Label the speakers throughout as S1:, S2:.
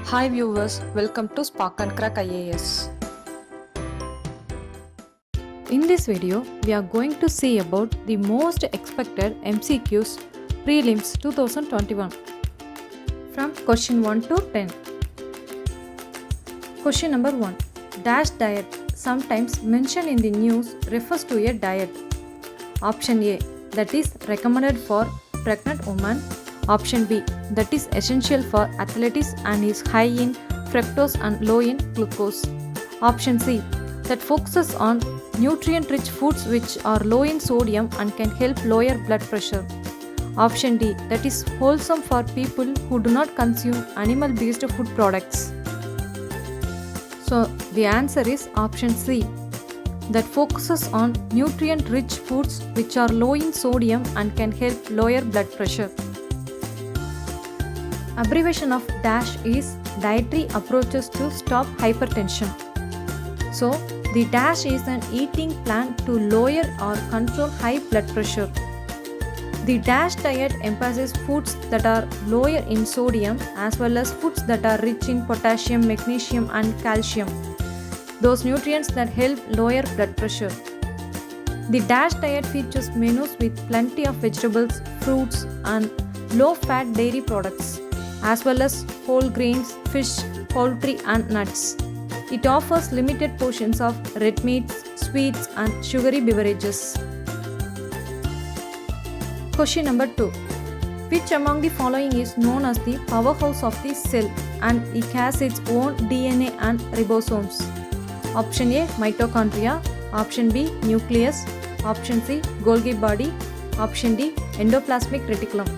S1: Hi viewers, welcome to Spark and Crack IAS. In this video, we are going to see about the most expected MCQs prelims 2021 from question 1 to 10. Question number 1. Dash diet, sometimes mentioned in the news, refers to a diet. Option A, that is recommended for pregnant women. Option B, that is essential for athletics and is high in fructose and low in glucose. Option C, that focuses on nutrient-rich foods which are low in sodium and can help lower blood pressure. Option D, that is wholesome for people who do not consume animal-based food products. So the answer is option C, that focuses on nutrient-rich foods which are low in sodium and can help lower blood pressure. Abbreviation of DASH is Dietary Approaches to Stop Hypertension. So, the DASH is an eating plan to lower or control high blood pressure. The DASH diet emphasizes foods that are lower in sodium as well as foods that are rich in potassium, magnesium and calcium, those nutrients that help lower blood pressure. The DASH diet features menus with plenty of vegetables, fruits and low-fat dairy products, as well as whole grains, fish, poultry and nuts. It offers limited portions of red meats, sweets and sugary beverages. Question number 2. Which among the following is known as the powerhouse of the cell and it has its own DNA and ribosomes? Option A, mitochondria. Option B, nucleus. Option C, Golgi body. Option D, endoplasmic reticulum.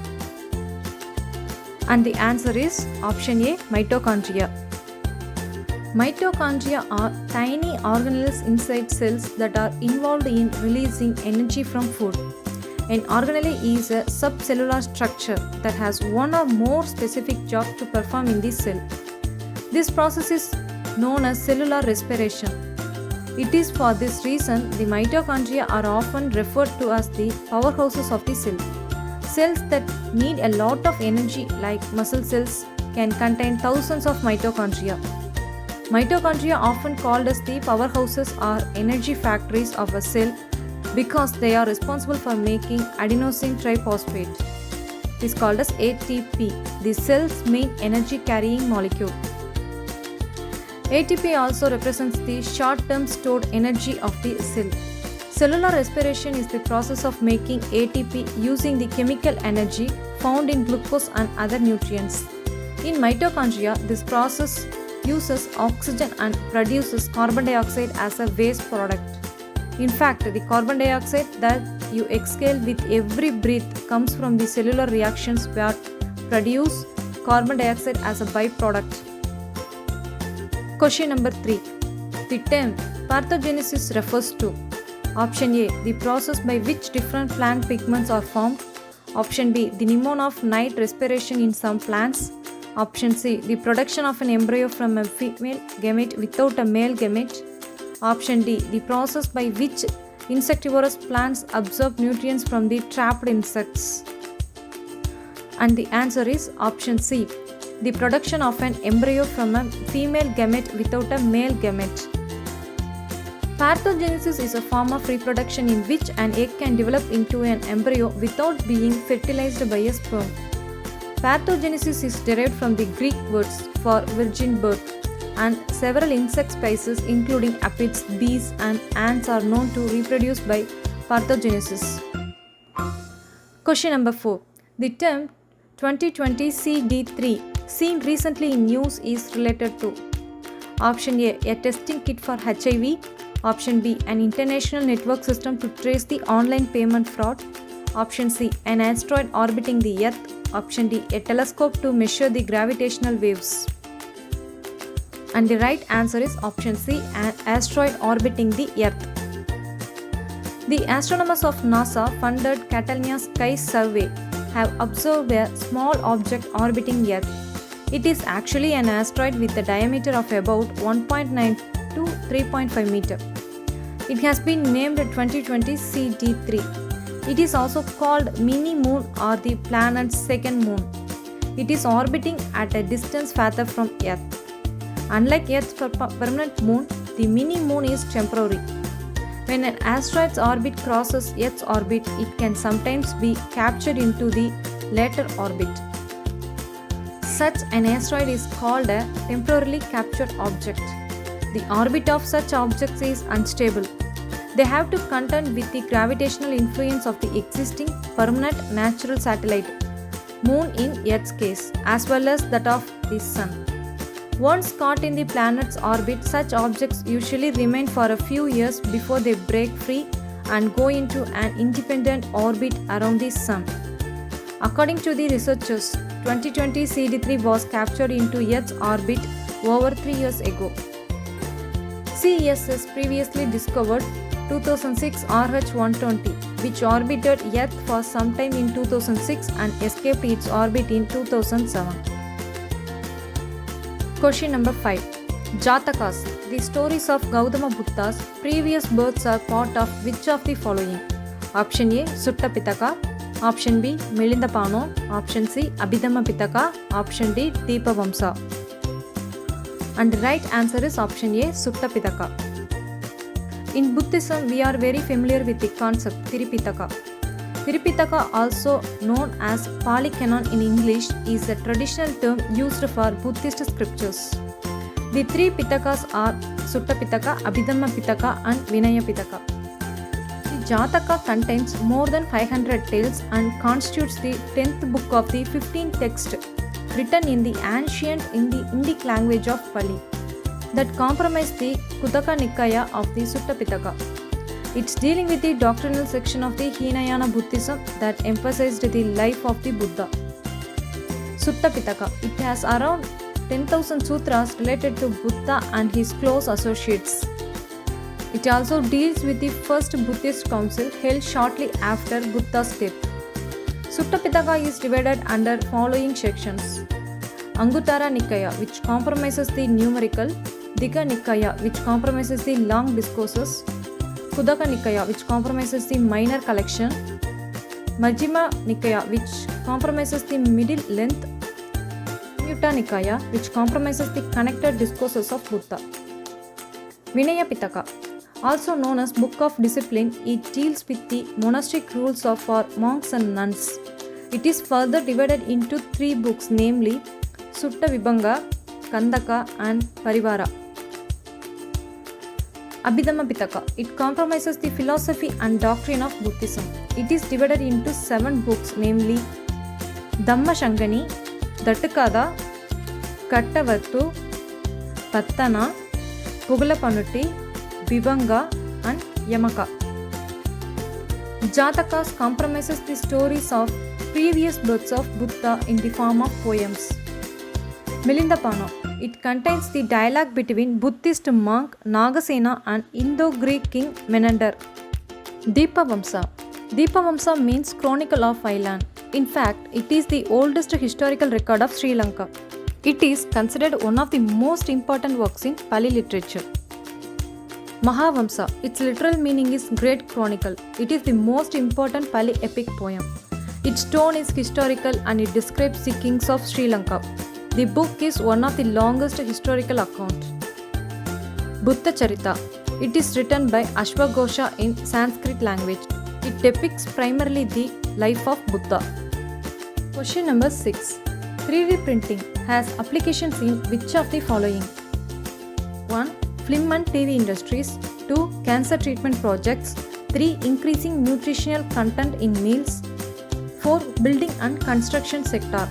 S1: And the answer is option A, mitochondria. Mitochondria are tiny organelles inside cells that are involved in releasing energy from food. An organelle is a subcellular structure that has one or more specific jobs to perform in the cell. This process is known as cellular respiration. It is for this reason the mitochondria are often referred to as the powerhouses of the cell. Cells that need a lot of energy, like muscle cells, can contain thousands of mitochondria. Mitochondria, often called as the powerhouses or energy factories of a cell, because they are responsible for making adenosine triphosphate. It is called as ATP, the cell's main energy carrying molecule. ATP also represents the short-term stored energy of the cell. Cellular respiration is the process of making ATP using the chemical energy found in glucose and other nutrients. In mitochondria, this process uses oxygen and produces carbon dioxide as a waste product. In fact, the carbon dioxide that you exhale with every breath comes from the cellular reactions that produce carbon dioxide as a byproduct. Question number 3. The term parthogenesis refers to: Option A, the process by which different plant pigments are formed. Option B, the phenomena of night respiration in some plants. Option C, the production of an embryo from a female gamete without a male gamete. Option D, the process by which insectivorous plants absorb nutrients from the trapped insects. And the answer is option C, the production of an embryo from a female gamete without a male gamete. Parthogenesis is a form of reproduction in which an egg can develop into an embryo without being fertilized by a sperm. Parthogenesis is derived from the Greek words for virgin birth, and several insect species including aphids, bees and ants are known to reproduce by parthogenesis. Question number 4. The term 2020 CD3 seen recently in news is related to: Option A, a testing kit for HIV. Option B, an international network system to trace the online payment fraud. Option C, an asteroid orbiting the Earth. Option D, a telescope to measure the gravitational waves. And the right answer is option C, an asteroid orbiting the Earth. The astronomers of NASA funded Catalina Sky Survey have observed a small object orbiting Earth. It is actually an asteroid with a diameter of about 1.9 to 3.5 meter. It has been named 2020 CD3. It is also called mini moon or the planet's second moon. It is orbiting at a distance farther from Earth. Unlike Earth's permanent moon, the mini moon is temporary. When an asteroid's orbit crosses Earth's orbit, it can sometimes be captured into the later orbit. Such an asteroid is called a temporarily captured object. The orbit of such objects is unstable. They have to contend with the gravitational influence of the existing permanent natural satellite, moon in Earth's case, as well as that of the sun. Once caught in the planet's orbit, such objects usually remain for a few years before they break free and go into an independent orbit around the sun. According to the researchers, 2020 CD3 was captured into Earth's orbit over 3 years ago. CES previously discovered 2006 RH120, which orbited Earth for some time in 2006 and escaped its orbit in 2007. Question number 5. Jatakas. The stories of Gautama Buddha's previous births are part of which of the following? Option A. Sutta Pitaka. Option B. Milinda Pano. Option C. Abhidhamma Pitaka. Option D. Deepa Vamsa. And the right answer is option A. Sutta Pitaka. In Buddhism, we are very familiar with the concept Tiripitaka. Tiripitaka, also known as Pali Canon in English, is a traditional term used for Buddhist scriptures. The three Pitakas are Sutta Pitaka, Abhidhamma Pitaka and Vinaya Pitaka. The Jataka contains more than 500 tales and constitutes the 10th book of the 15th text written in the ancient Indic language of Pali that comprise the Khuddaka Nikaya of the Sutta Pitaka. It's dealing with the doctrinal section of the Hinayana Buddhism that emphasized the life of the Buddha. Sutta Pitaka. It has around 10,000 sutras related to Buddha and his close associates. It also deals with the first Buddhist council held shortly after Buddha's death. Sutta Pitaka is divided under following sections: Anguttara Nikaya, which comprises the numerical; Digha Nikaya, which comprises the long discourses; Khuddaka Nikaya, which comprises the minor collection; Majjhima Nikaya, which comprises the middle length; Samyutta Nikaya, which comprises the connected discourses of Buddha. Vinaya Pitaka, also known as Book of Discipline, it deals with the monastic rules for monks and nuns. It is further divided into 3 books, namely Sutta Vibhanga, Kandaka and Parivara. Abhidhamma Pitaka. It comprises the philosophy and doctrine of Buddhism. It is divided into 7 books, namely Dhamma Shankani, Dattukada, Kattavattu, Pattana, Pugalapanutti, Vibhanga and Yamaka. Jatakas comprises the stories of previous births of Buddha in the form of poems. Milinda Pano. It contains the dialogue between Buddhist monk Nagasena and Indo-Greek king Menander. Deepa Vamsa. Deepa Vamsa means Chronicle of Island. In fact, it is the oldest historical record of Sri Lanka. It is considered one of the most important works in Pali literature. Mahavamsa. Its literal meaning is Great Chronicle. It is the most important Pali epic poem. Its tone is historical and it describes the kings of Sri Lanka. The book is one of the longest historical accounts. Buddha Charita. It is written by Ashwagosha in Sanskrit language. It depicts primarily the life of Buddha. Question number 6. 3D printing has applications in which of the following? 1. Film and TV industries. 2. Cancer treatment projects. 3. Increasing nutritional content in meals. 4. Building and construction sector.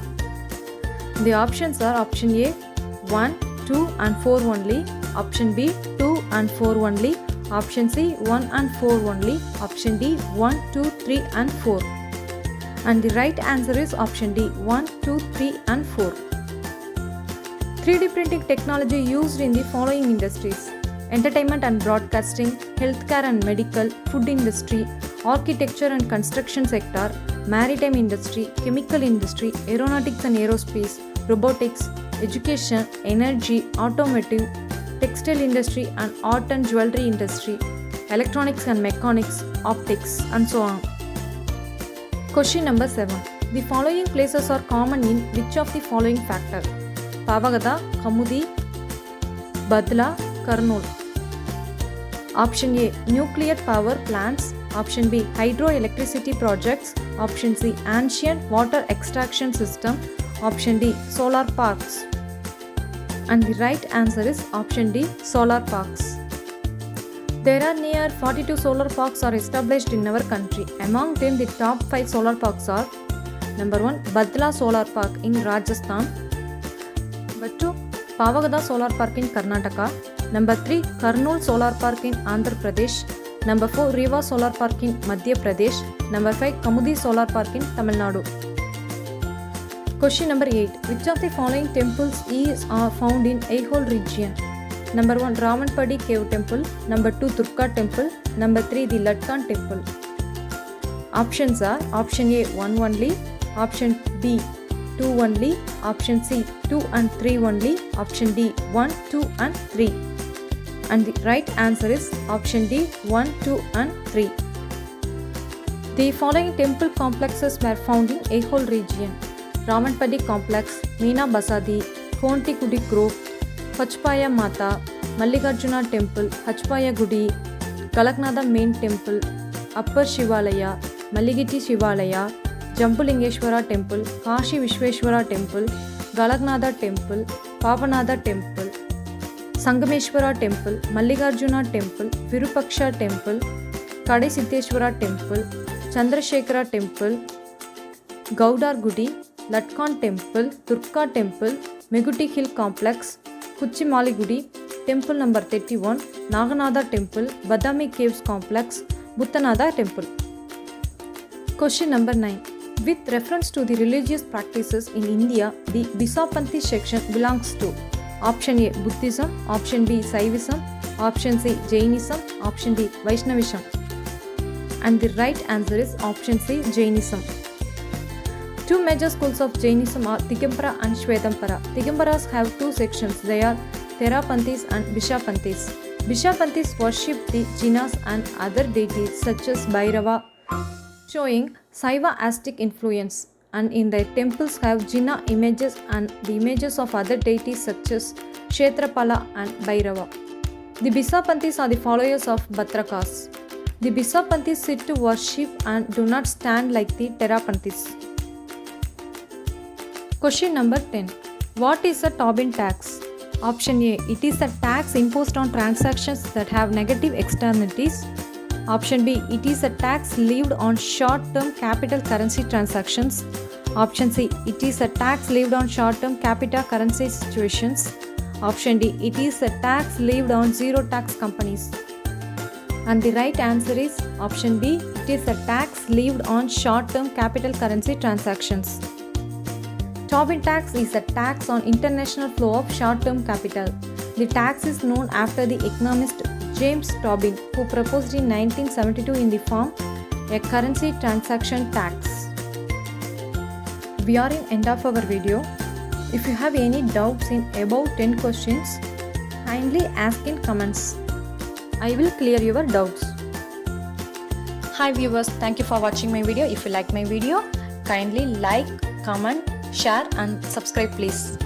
S1: The options are option A 1, 2 and 4 only, option B 2 and 4 only, option C 1 and 4 only, option D 1, 2, 3 and 4. And the right answer is option D 1, 2, 3 and 4. 3D printing technology used in the following industries: entertainment and broadcasting, healthcare and medical, food industry, architecture and construction sector, maritime industry, chemical industry, aeronautics and aerospace, robotics, education, energy, automotive, textile industry and art and jewelry industry, electronics and mechanics, optics and so on. Question number 7. The following places are common in which of the following factor? Pavagada, Kamudi, Badla, Kurnool. Option A, nuclear power plants. Option B, hydroelectricity projects. Option C, ancient water extraction system. Option D, solar parks. And the right answer is option D, solar parks. There are near 42 solar parks are established in our country. Among them, the top 5 solar parks are: number 1, Badla Solar Park in Rajasthan. Number 2, Pavagada Solar Park in Karnataka. Number 3, Kurnool Solar Park in Andhra Pradesh. Number 4, Rewa Solar Park in Madhya Pradesh. Number 5, Kamudi Solar Park in Tamil Nadu. Question number 8. Which of the following temples are found in Aihole region? Number 1, Ramanpadi Cave Temple. Number 2, Durga Temple. Number 3, the Latkan Temple. Options are: option A, 1 only. Option B, 2 only. Option C, 2 and 3 only. Option D, 1, 2 and 3. And the right answer is option D, 1, 2 and 3. The following temple complexes were found in Aihole region: Ramanpadi Complex, Meena Basadi, Kontikudi Grove, Pachpaya Mata, Mallikarjuna Temple, Hachpaya Gudi, Kalaknada Main Temple, Upper Shivalaya, Malligiti Shivalaya, Jambulingeshwara Temple, Kashi Vishweshwara Temple, Galaknada Temple, Pavanada Temple, Sangameshwara Temple, Mallikarjuna Temple, Virupaksha Temple, Kadesiddheshwara Temple, Chandrasekhara Temple, Gaudar Gudi, Latkan Temple, Durga Temple, Meguti Hill Complex, Kuchimali Gudi, Temple number 31, Naganada Temple, Badami Caves Complex, Buttanada Temple. Question number 9. With reference to the religious practices in India, the Bisapanthi section belongs to: option A, Buddhism. Option B, Saivism. Option C, Jainism. Option D, Vaishnavism. And the right answer is option C, Jainism. Two major schools of Jainism are Digambara and Shvetambara. Digambaras have two sections. They are Therapanthis and Bishapanthis. Bishapanthis worship the Jinas and other deities such as Bhairava, showing Saiva Aztec influence, and in their temples have Jina images and the images of other deities such as Kshetrapala and Bhairava. The Bisapanthis are the followers of Bhatrakas. The Bisapanthis sit to worship and do not stand like the Therapanthis. Question number 10. What is a Tobin tax? Option A, it is a tax imposed on transactions that have negative externalities. Option B, it is a tax levied on short-term capital currency transactions. Option C, it is a tax levied on short-term capital currency situations. Option D, it is a tax levied on zero-tax companies. And the right answer is option B, it is a tax levied on short-term capital currency transactions. Tobin tax is a tax on international flow of short-term capital. The tax is known after the economist James Tobin, who proposed in 1972 in the form a currency transaction tax. We are in end of our video. If you have any doubts in above 10 questions, kindly ask in comments. I will clear your doubts. Hi viewers, thank you for watching my video. If you like my video, kindly like, comment, share and subscribe please.